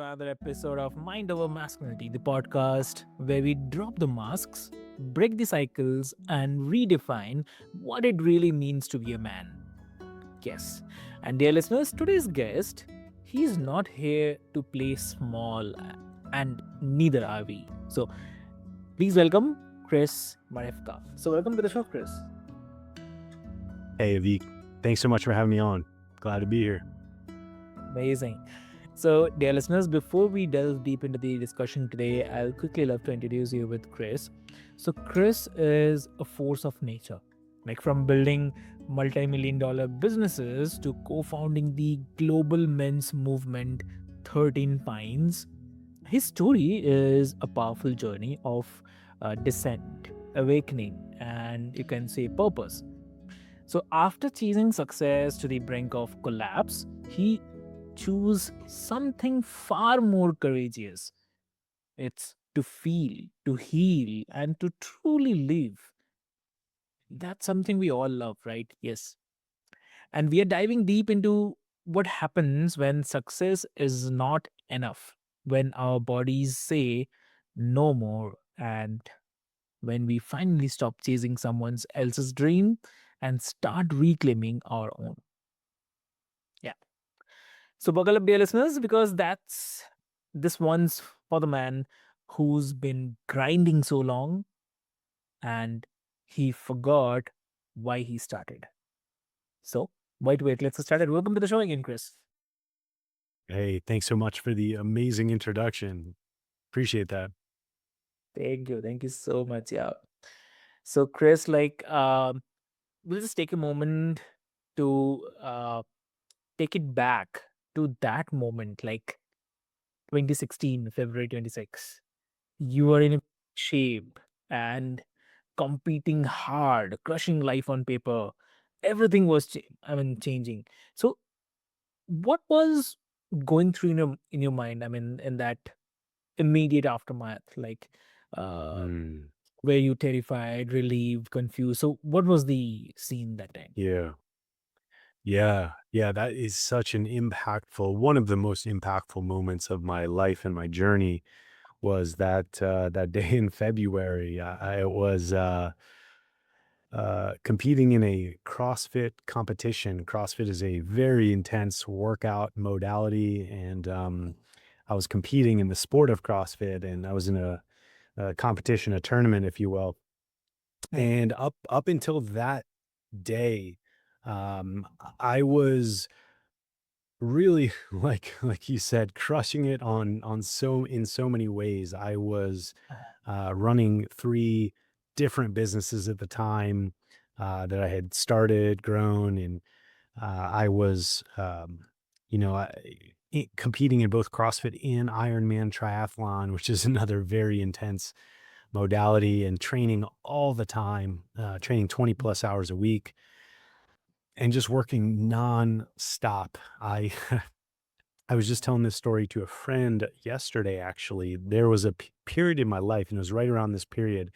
another episode of Mind Over Masculinity, the podcast where we drop the masks, break the cycles, and redefine what it really means to be a man. Yes. And dear listeners, today's guest, he's not here to play small, and neither are we. So please welcome Chris Marhefka. So welcome to the show, Chris. Hey, Avik. Thanks so much for having me on. Glad to be here. Amazing. So, dear listeners, before we delve deep into the discussion today, I'll quickly love to introduce you with Chris. So, Chris is a force of nature, like from building multi-million dollar businesses to co-founding the global men's movement 13 Pines. His story is a powerful journey of descent, awakening, and you can say purpose. So, after chasing success to the brink of collapse, he chose something far more courageous. It's to feel, to heal, and to truly live. That's something we all love, right? Yes. And we are diving deep into what happens when success is not enough, when our bodies say no more, and when we finally stop chasing someone else's dream and start reclaiming our own. Yeah. So buckle up, dear listeners, because this one's for the man who's been grinding so long and he forgot why he started. So wait, let's get started. Welcome to the show again, Chris. Hey, thanks so much for the amazing introduction. Appreciate that. Thank you so much. Yeah. So Chris, we'll just take a moment to take it back to that moment, like 2016, February 26. You were in shape and competing hard, crushing life on paper. Everything was, changing. So, what was going through in your mind? I mean, in that immediate aftermath, uh, Mm, were you terrified, relieved, confused? So, what was the scene that time? yeah. Yeah. That is such an impactful, one of the most impactful moments of my life and my journey was that day in February. I was competing in a CrossFit competition. CrossFit is a very intense workout modality, and I was competing in the sport of CrossFit, and I was in a competition, a tournament, if you will. And up until that day, I was really like you said, crushing it on so in so many ways. I was running three different businesses at the time that I had started, grown, and I was, competing in both CrossFit and Ironman triathlon, which is another very intense modality, and training all the time, training 20 plus hours a week and just working nonstop. I I was just telling this story to a friend yesterday, actually. There was a period in my life, and it was right around this period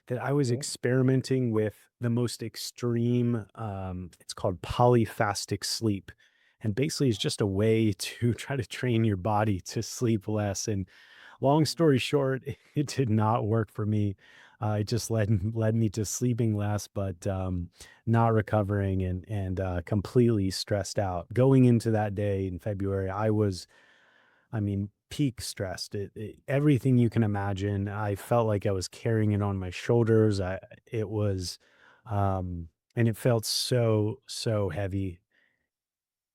that I was Okay. experimenting with the most extreme, it's called polyphastic sleep. And basically, it's just a way to try to train your body to sleep less. And long story short, it did not work for me. It just led me to sleeping less, but not recovering and completely stressed out. Going into that day in February, I mean, peak stressed. Everything you can imagine. I felt like I was carrying it on my shoulders. It was, and it felt so heavy.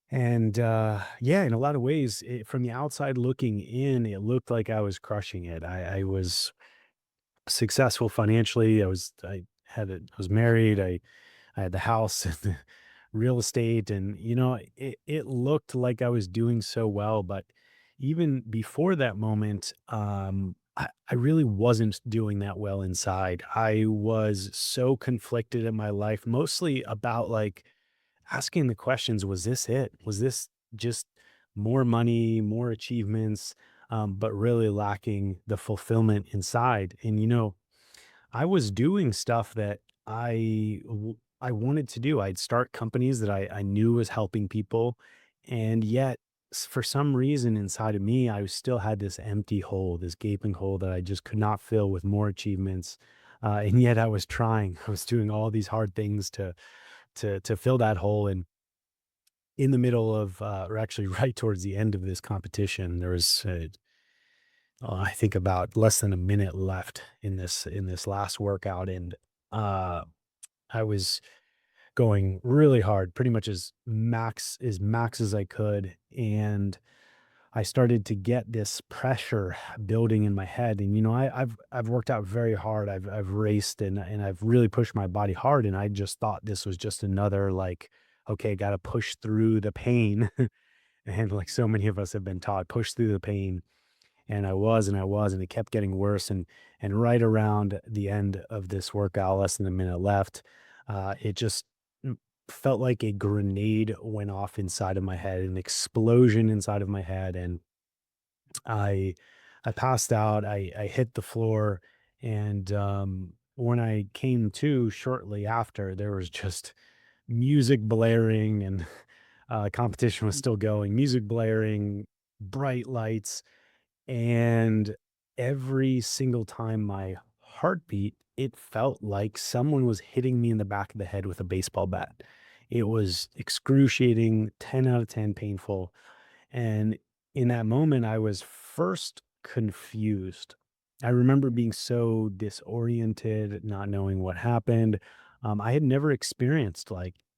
And yeah, in a lot of ways, from the outside looking in, it looked like I was crushing it. I was successful financially. I was married. I had the house and the real estate, and it looked like I was doing so well. But even before that moment, I really wasn't doing that well inside. I was so conflicted in my life, mostly about like asking the questions: Was this it? Was this just more money, more achievements, but really lacking the fulfillment inside? And I was doing stuff that I wanted to do. I'd start companies that I knew was helping people, and yet for some reason inside of me, I still had this empty hole, this gaping hole that I just could not fill with more achievements. And yet I was trying. I was doing all these hard things to fill that hole. And in the middle of, or actually right towards the end of this competition, there was, I think about less than a minute left in this last workout, and uh, I was going really hard, pretty much as max as I could, and I started to get this pressure building in my head. And I've worked out very hard. I've raced and I've really pushed my body hard. And I just thought this was just another like, okay, got to push through the pain. And like so many of us have been taught, push through the pain. And and it kept getting worse. And right around the end of this workout, less than a minute left, it just felt like a grenade went off inside of my head, an explosion inside of my head, and I I passed out. I hit the floor, and when I came to shortly after, there was just music blaring, and competition was still going. Music blaring, bright lights, and every single time my heart beat, it felt like someone was hitting me in the back of the head with a baseball bat. It was excruciating, 10 out of 10 painful. And in that moment, I was first confused. I remember being so disoriented, not knowing what happened. I had never experienced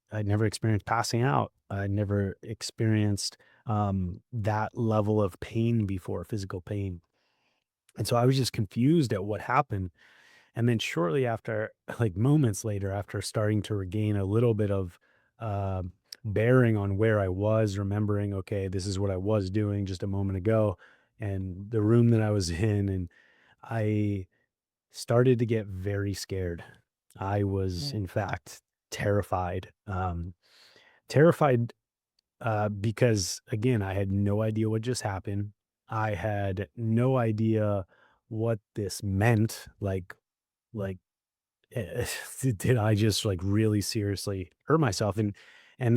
I'd never experienced passing out. I'd never experienced that level of pain before, physical pain. And so I was just confused at what happened. And then shortly after, like moments later, after starting to regain a little bit of uh, bearing on where I was, remembering, okay, this is what I was doing just a moment ago, and the room that I was in, and I started to get very scared. I was, Mm. in fact, terrified. Terrified because again, I had no idea what just happened. I had no idea what this meant. Like, did I just like really seriously hurt myself? And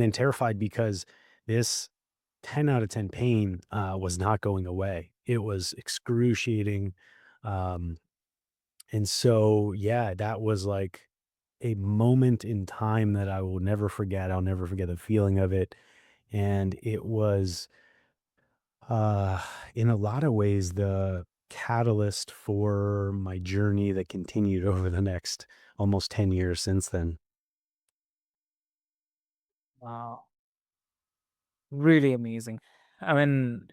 then terrified because this 10 out of 10 pain was not going away. It was excruciating. Um, and so, yeah, that was like a moment in time that I will never forget. I'll never forget the feeling of it. And it was uh, in a lot of ways, the catalyst for my journey that continued over the next almost 10 years since then. Wow, really amazing. I mean,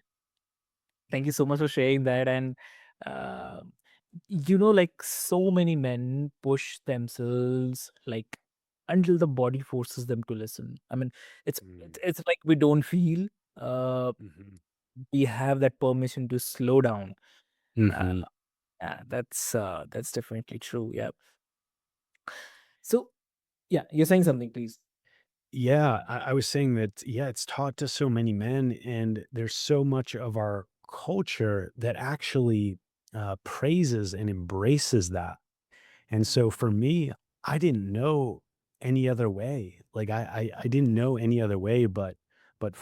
thank you so much for sharing that. And uh, like so many men push themselves like until the body forces them to listen. I mean, Mm, it's like we don't feel uh, mhm, we have that permission to slow down. Uh, mhm. yeah, that's definitely true. Yeah. So yeah, you're saying something, please. Yeah, I was saying that, yeah, it's taught to so many men, and there's so much of our culture that actually praises and embraces that. And so Mhm. for me, I didn't know any other way. Like I didn't know any other way but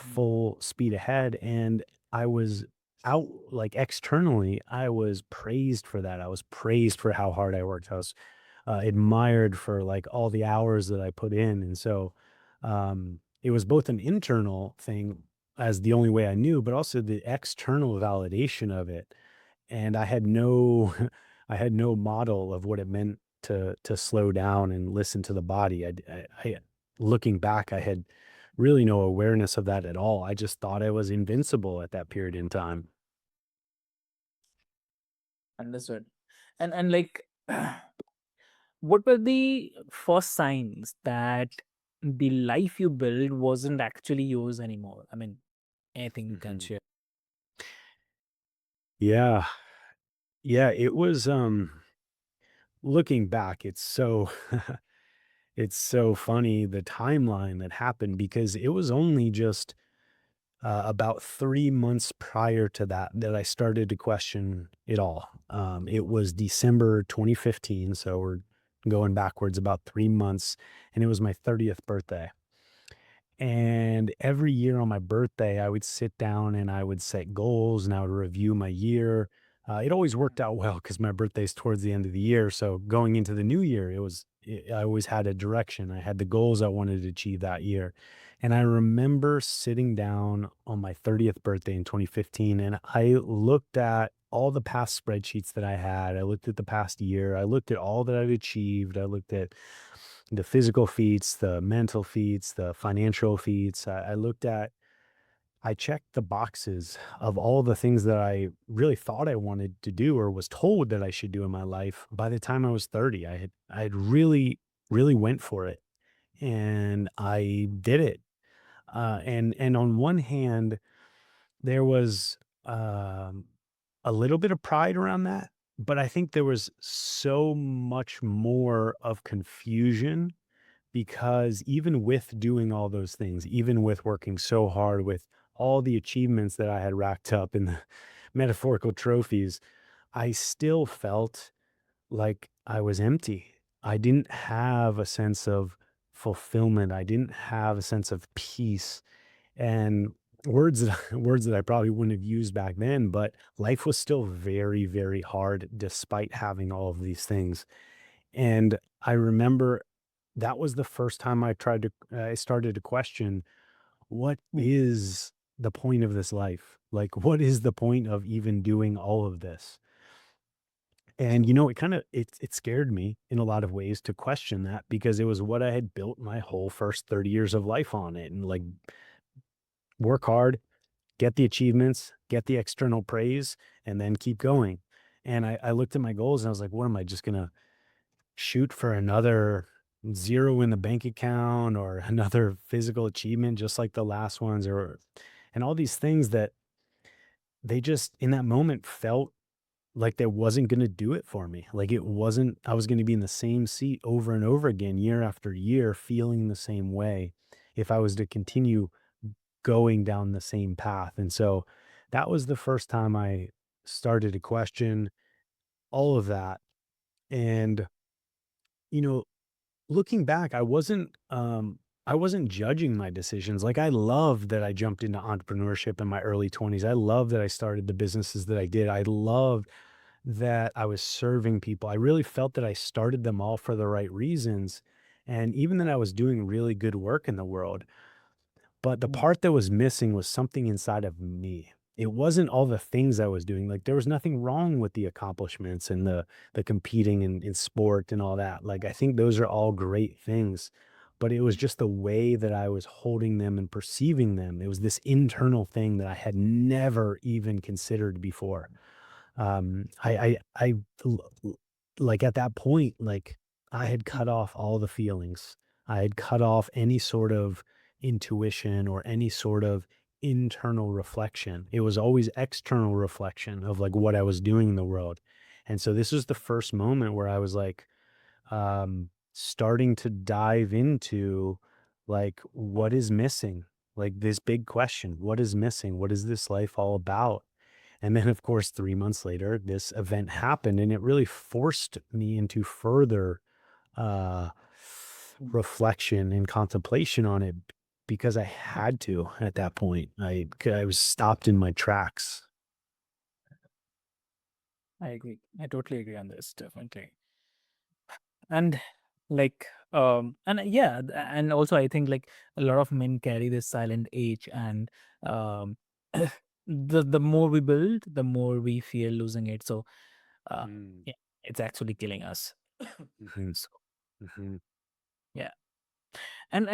Mhm. full speed ahead. And I was out like externally, I was praised for that. I was praised for how hard I worked. I was admired for like all the hours that I put in. And so it was both an internal thing as the only way I knew, but also the external validation of it. And I had no I had no model of what it meant to slow down and listen to the body. Looking back, I had really no awareness of that at all. I just thought I was invincible at that period in time. Understood. And like, what were the first signs that the life you built wasn't actually yours anymore? I mean, anything you can Mhm. share. Yeah. Yeah, it was looking back, it's so it's so funny the timeline that happened because it was only just about 3 months prior to that that I started to question it all. It was December 2015, so we're going backwards about 3 months, and it was my 30th birthday. And every year on my birthday, I would sit down and I would set goals and I would review my year. It always worked out well because my birthday's towards the end of the year. So going into the new year, I always had a direction. I had the goals I wanted to achieve that year. And I remember sitting down on my 30th birthday in 2015, and I looked at all the past spreadsheets that I had. I looked at the past year. I looked at all that I'd achieved. I looked at the physical feats, the mental feats, the financial feats. I checked the boxes of all the things that I really thought I wanted to do or was told that I should do in my life. By the time I was 30, I had really, really went for it and I did it. And on one hand, there was a little bit of pride around that, but I think there was so much more of confusion because even with doing all those things, even with working so hard with all the achievements that I had racked up in the metaphorical trophies, I still felt like I was empty. I didn't have a sense of fulfillment. I didn't have a sense of peace and words that I probably wouldn't have used back then, but life was still very, very hard despite having all of these things. And I remember that was the first time I started to question, what is the point of this life? Like, what is the point of even doing all of this? And, it scared me in a lot of ways to question that because it was what I had built my whole first 30 years of life on it and like work hard, get the achievements, get the external praise, and then keep going. And I looked at my goals and I was like, what am I just gonna shoot for another zero in the bank account or another physical achievement just like the last ones or and all these things that they just in that moment felt like they wasn't going to do it for me. Like it wasn't I was going to be in the same seat over and over again year after year feeling the same way if I was to continue going down the same path. And so that was the first time I started to question all of that. And you know, looking back, I wasn't judging my decisions. Like I love that I jumped into entrepreneurship in my early 20s. I love that I started the businesses that I did. I loved that I was serving people. I really felt that I started them all for the right reasons. And even that I was doing really good work in the world. But the Mm. part that was missing was something inside of me. It wasn't all the things I was doing. Like there was nothing wrong with the accomplishments and the competing in sport and all that. Like I think those are all great things. But it was just the way that I was holding them and perceiving them. It was this internal thing that I had never even considered before. I like at that point, like I had cut off all the feelings. I had cut off any sort of intuition or any sort of internal reflection. It was always external reflection of like what I was doing in the world. And so this was the first moment where I was like, starting to dive into like, what is missing? Like this big question, what is missing? What is this life all about? And then, of course, 3 months later, this event happened and it really forced me into further uh, reflection and contemplation on it because I had to at that point. I was stopped in my tracks. I agree. I totally agree on this, definitely. And and yeah, and also I think like a lot of men carry this silent age, and um, the more we build, the more we fear losing it. So uh, Mm, yeah, it's actually killing us. mhm, So mhm, yeah, and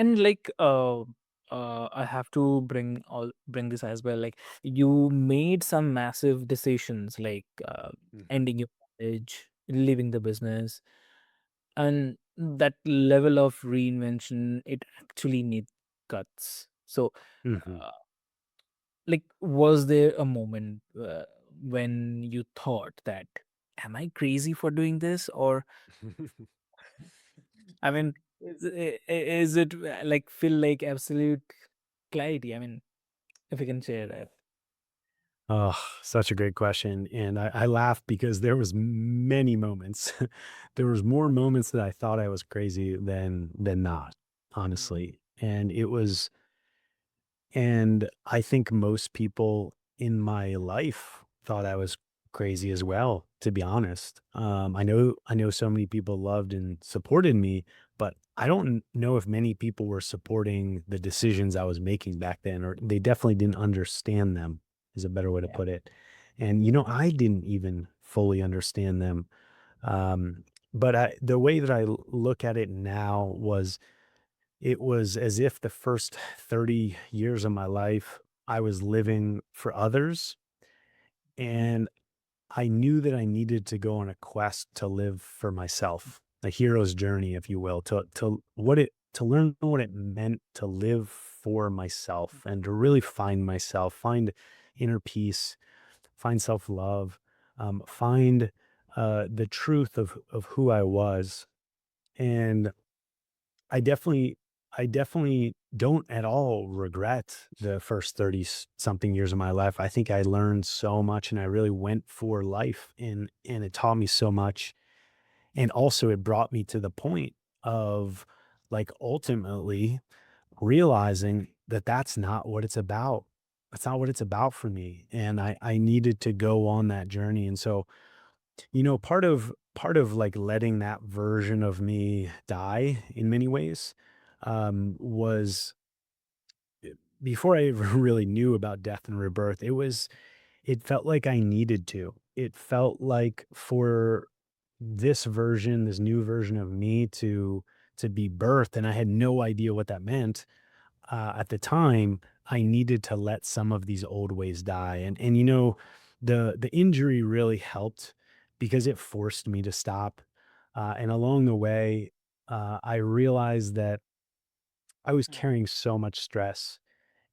I have to bring this as well. Like you made some massive decisions, like mhm, ending your college, leaving the business, and that level of reinvention, it actually needs guts. So mhm. uh, like was there a moment when you thought that, am I crazy for doing this? Or I mean, is it like feel like absolute clarity? I mean, if you can share that. Oh, such a great question. And I laugh because there was many moments. There was more moments that I thought I was crazy than not, Mm. honestly. And it was And I think most people in my life thought I was crazy as well, to be honest. I know so many people loved and supported me, but I don't know if many people were supporting the decisions I was making back then, or they definitely didn't understand them, is a better way to Yeah. put it. And I didn't even fully understand them. Um, but the way that look at it now was it was as if the first 30 years of my life, I was living for others, and I knew that I needed to go on a quest to live for myself, a hero's journey, if you will, to learn what it meant to live for myself and to really find myself, find inner peace, find self-love, find the truth of who I was. And I definitely I definitely don't at all regret the first 30 something years of my life. I think I learned so much and I really went for life, and it taught me so much. And also it brought me to the point of, like, ultimately realizing that that's not what it's about. That's not what it's about for me. And I needed to go on that journey. And so, part of like letting that version of me die in many ways, was before I ever really knew about death and rebirth. It felt like I needed to. It felt like for this new version of me to be birthed, and I had no idea what that meant at the time. I needed to let some of these old ways die, and the injury really helped because it forced me to stop. And along the way, I realized that I was Mm. carrying so much stress,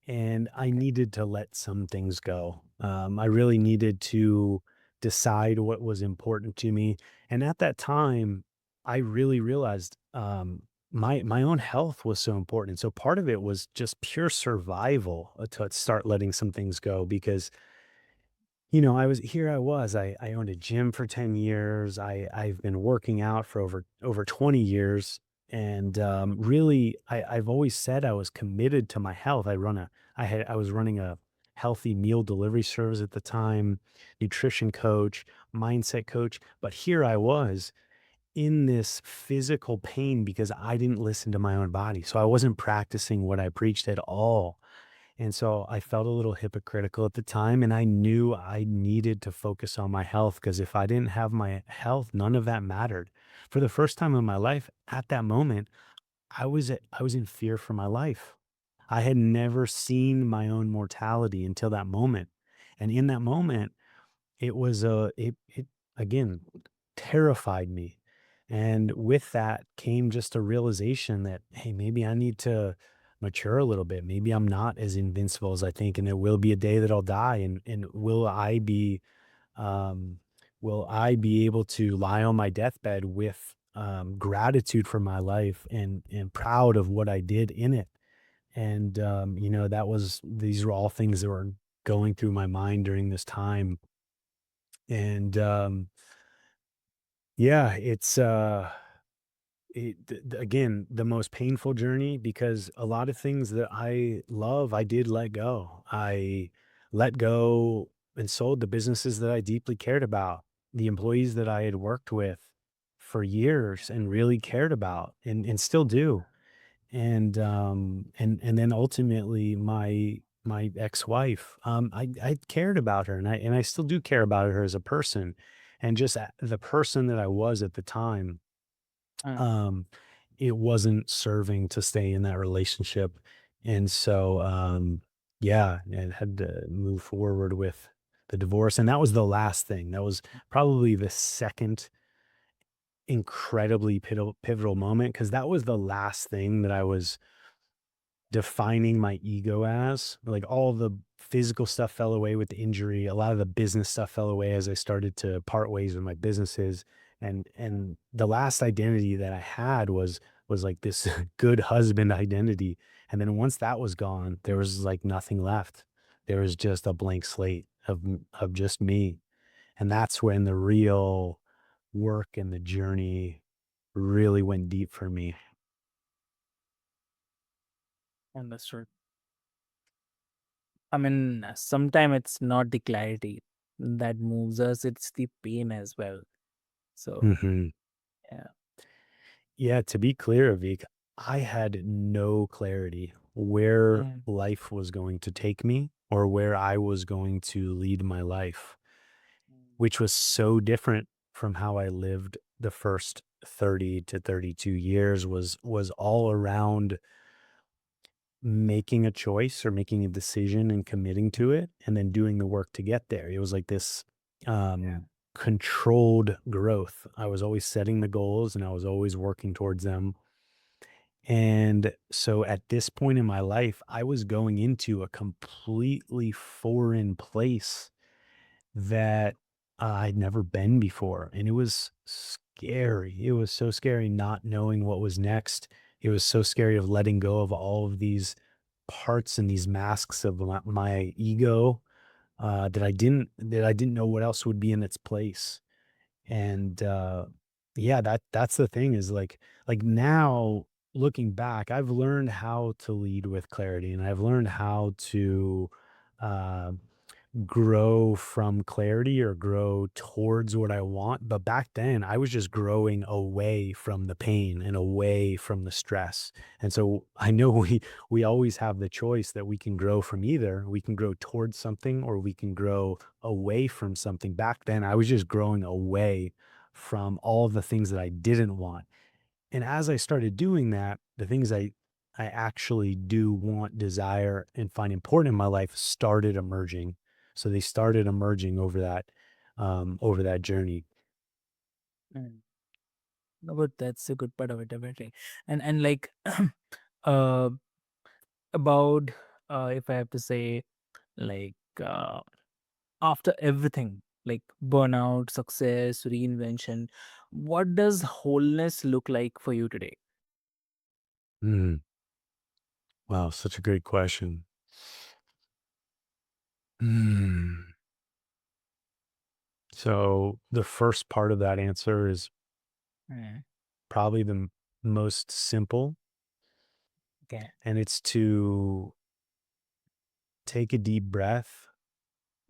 and I needed to let some things go. I really needed to decide what was important to me, and at that time, I really realized my own health was so important. So part of it was just pure survival, to start letting some things go because I owned a gym for 10 years. I've been working out for over 20 years. And really, I've always said I was committed to my health. I was running a healthy meal delivery service at the time, nutrition coach, mindset coach. But here I was in this physical pain because I didn't listen to my own body. So I wasn't practicing what I preached at all. And so I felt a little hypocritical at the time, and I knew I needed to focus on my health because if I didn't have my health, none of that mattered. For the first time in my life, at that moment, I was in fear for my life. I had never seen my own mortality until that moment. And in that moment, it again terrified me. And with that came just a realization that, hey, maybe I need to mature a little bit. Maybe I'm not as invincible as I think, and there will be a day that I'll die. And um will I be able to lie on my deathbed with gratitude for my life and proud of what I did in it? And these were all things that were going through my mind during this time. And yeah, again, the most painful journey because a lot of things that I love, I did let go. I let go and sold the businesses that I deeply cared about, the employees that I had worked with for years and really cared about and still do. And then ultimately my ex-wife, I cared about her, and I still do care about her as a person, and just the person that I was at the time, Mm. um, it wasn't serving to stay in that relationship. And so, yeah, I had to move forward with the divorce. And that was the last thing. That was probably the second incredibly pivotal moment because that was the last thing that I was defining my ego as. Like, all the physical stuff fell away with the injury. A lot of the business stuff fell away as I started to part ways with my businesses. And the last identity that I had was like this good husband identity. And then once that was gone, there was like nothing left. There was just a blank slate of just me. And that's when the real work and the journey really went deep for me. Understood. I mean, sometimes it's not the clarity that moves us, it's the pain as well. So, Mhm. yeah. Yeah, to be clear, Avik, I had no clarity where Mm, life was going to take me or where I was going to lead my life, mm, which was so different from how I lived the first 30 to 32 years was all around making a choice or making a decision and committing to it and then doing the work to get there. It was like this yeah. controlled growth. I was always setting the goals and I was always working towards them. And so at this point in my life, I was going into a completely foreign place that I'd never been before. And it was scary. It was so scary not knowing what was next. It was so scary of letting go of all of these parts and these masks of my ego that I didn't know what else would be in its place. And yeah, that's the thing is like now looking back, I've learned how to lead with clarity and I've learned how to uh, grow from clarity or grow towards what I want. But back then, I was just growing away from the pain and away from the stress. And so I know we always have the choice that we can grow from either. We can grow towards something or we can grow away from something. Back then, I was just growing away from all of the things that I didn't want. And as I started doing that, the things I actually do want, desire, and find important in my life started emerging. So they started emerging over that journey. Mm. No, but that's a good part of it, definitely. And like, uh, about if I have to say, like, after everything, like burnout, success, reinvention, what does wholeness look like for you today? Mm, wow, such a great question. Mm. So the first part of that answer is Mm, probably the most simple, okay. and it's to take a deep breath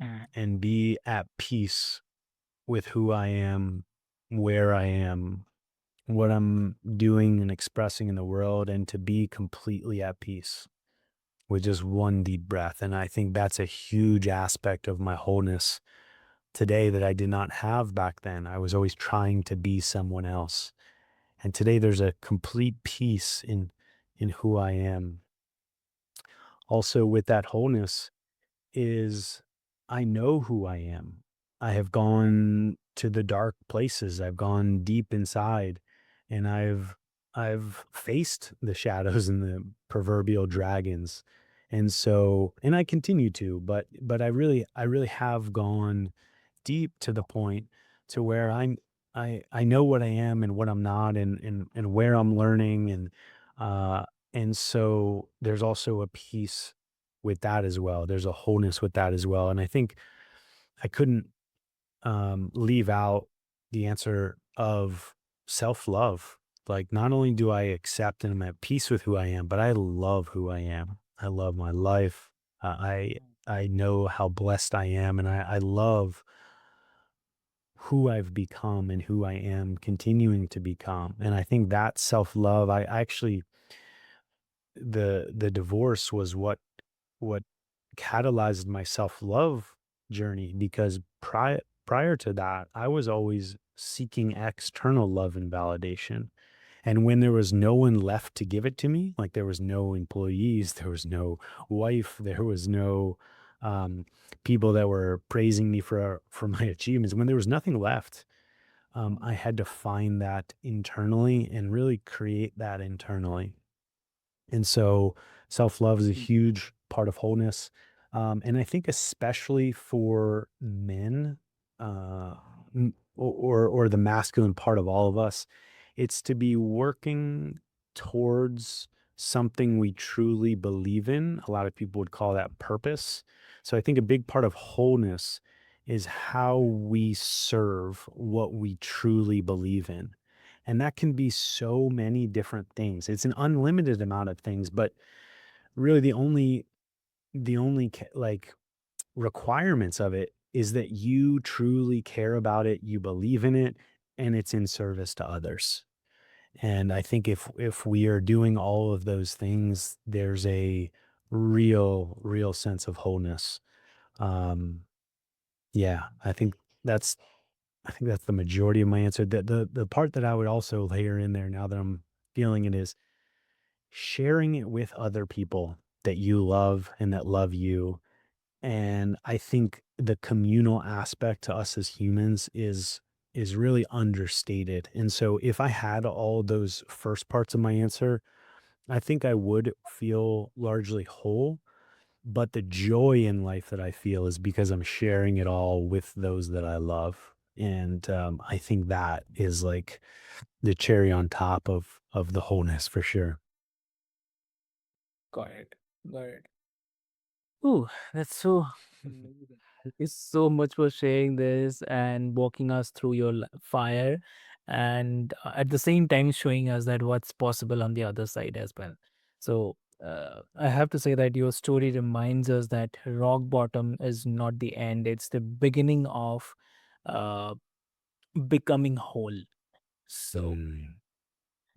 Mm, and be at peace with who I am, where I am, what I'm doing and expressing in the world, and to be completely at peace with just one deep breath. And I think that's a huge aspect of my wholeness today that I did not have back then. I was always trying to be someone else. And today there's a complete peace in who I am. Also with that wholeness, is I know who I am. I have gone to the dark places. I've gone deep inside and I've faced the shadows and the proverbial dragons. And so and I continue to, but I really have gone deep to the point to where I know what I am and what I'm not and where I'm learning uh and so there's also a peace with that as well. There's a wholeness with that as well. And I think I couldn't leave out the answer of self-love. Like not only do I accept and I'm at peace with who I am, but I love who I am. I love my life. I know how blessed I am and I love who I've become and who I am continuing to become. And I think that self-love, I actually the divorce was what catalyzed my self-love journey because prior to that, I was always seeking external love and validation. And when there was no one left to give it to me, like there was no employees, there was no wife, there was no um, people that were praising me for my achievements. When there was nothing left, I had to find that internally and really create that internally. And so self-love is a huge part of wholeness. And I think especially for men, or the masculine part of all of us, it's to be working towards something we truly believe in. A lot of people would call that purpose. So I think a big part of wholeness is how we serve what we truly believe in. And that can be so many different things. It's an unlimited amount of things, but really the only the only like requirements of it is that you truly care about it, you believe in it, and it's in service to others. And I think if we are doing all of those things, there's a real sense of wholeness. Um, yeah, that's I think that's the majority of my answer. The part that I would also layer in there now that I'm feeling it is sharing it with other people that you love and that love you. And I think the communal aspect to us as humans is really understated. And so if I had all those first parts of my answer, I think I would feel largely whole. But the joy in life that I feel is because I'm sharing it all with those that I love. And I think that is like the cherry on top of the wholeness for sure. Got it. Got it. Ooh, that's so amazing. Thank you so much for sharing this and walking us through your fire, and at the same time showing us that what's possible on the other side as well. So I have to say that your story reminds us that rock bottom is not the end; it's the beginning of uh, becoming whole. So Mm.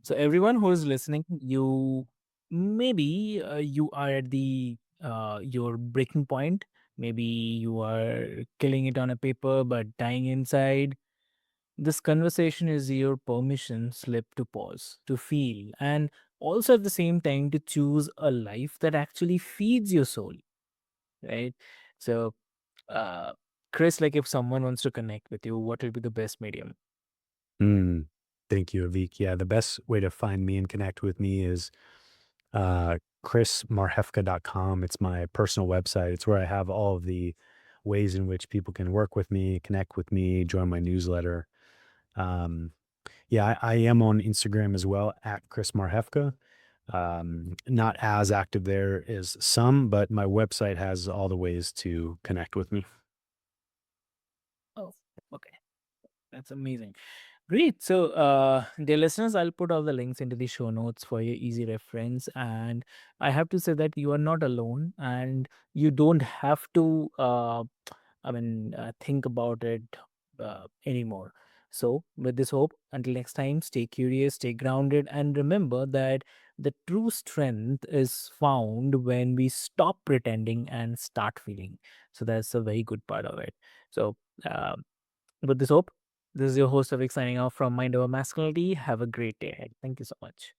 so everyone who is listening, you maybe you are at the your breaking point. Maybe you are killing it on a paper but dying inside. This conversation is your permission slip to pause, to feel, and also at the same time to choose a life that actually feeds your soul, right? So, uh, Chris, like if someone wants to connect with you, what will be the best medium? Mm. Thank you, Avik. Yeah, the best way to find me and connect with me is chrismarhefka.com. It's my personal website. It's where I have all of the ways in which people can work with me, connect with me, join my newsletter. Um, yeah, I am on Instagram as well at Chris Marhefka. Not as active there as some, but my website has all the ways to connect with me. Oh, okay. That's amazing. Great. So, dear listeners, I'll put all the links into the show notes for your easy reference. And I have to say that you are not alone and you don't have to, think about it anymore. So, with this hope, until next time, stay curious, stay grounded, and remember that the true strength is found when we stop pretending and start feeling. So, that's a very good part of it. So, uh, with this hope, this is your host Avik signing off from Mind Over Masculinity. Have a great day ahead. Thank you so much.